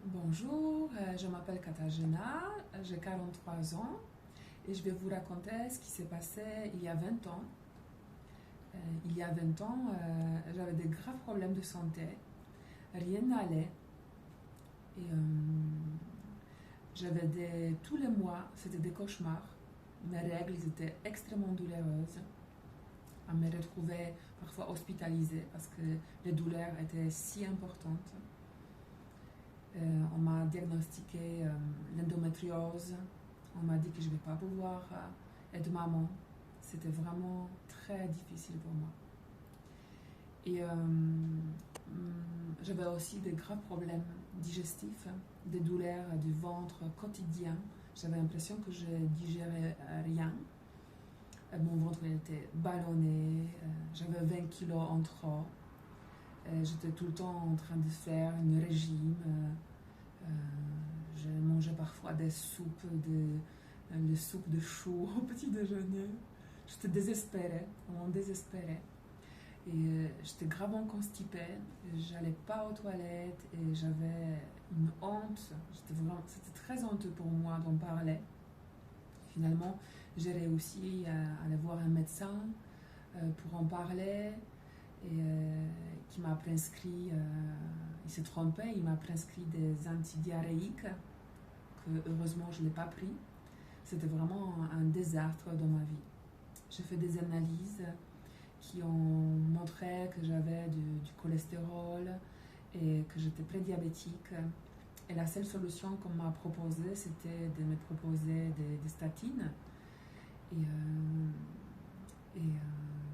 Bonjour, je m'appelle Katarzyna, j'ai 43 ans et je vais vous raconter ce qui s'est passé il y a 20 ans. Il y a 20 ans, j'avais des graves problèmes de santé, rien n'allait et tous les mois, c'était des cauchemars. Mes règles ils étaient extrêmement douloureuses. On me retrouvait parfois hospitalisée parce que les douleurs étaient si importantes. On m'a diagnostiqué l'endométriose. On m'a dit que je ne vais pas pouvoir être maman. C'était vraiment très difficile pour moi. Et j'avais aussi des graves problèmes digestifs, des douleurs du ventre quotidien. J'avais l'impression que je digérais rien. Mon ventre était ballonné. J'avais 20 kilos en trop. J'étais tout le temps en train de faire un régime. Euh, je mangeais parfois des soupes de chou au petit déjeuner. J'étais désespérée, vraiment désespérée. Et j'étais gravement constipée, j'allais pas aux toilettes et j'avais une honte. C'était très honteux pour moi d'en parler. Finalement, j'ai réussi à aller voir un médecin pour en parler et qui m'a prescrit, il s'est trompé, il m'a prescrit des antidiarrhéiques que heureusement je ne l'ai pas pris. C'était vraiment un désastre dans ma vie. J'ai fait des analyses qui ont montré que j'avais du cholestérol et que j'étais prédiabétique. Et la seule solution qu'on m'a proposée, c'était de me proposer des statines. Et,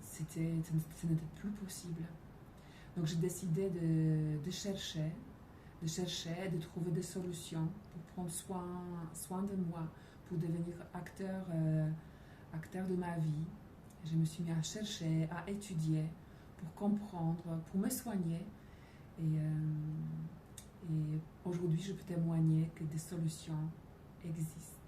ce n'était plus possible. Donc j'ai décidé de chercher, de trouver des solutions pour prendre soin de moi, pour devenir acteur de ma vie. Je me suis mis à chercher, à étudier, pour comprendre, pour me soigner. Et aujourd'hui, je peux témoigner que des solutions existent.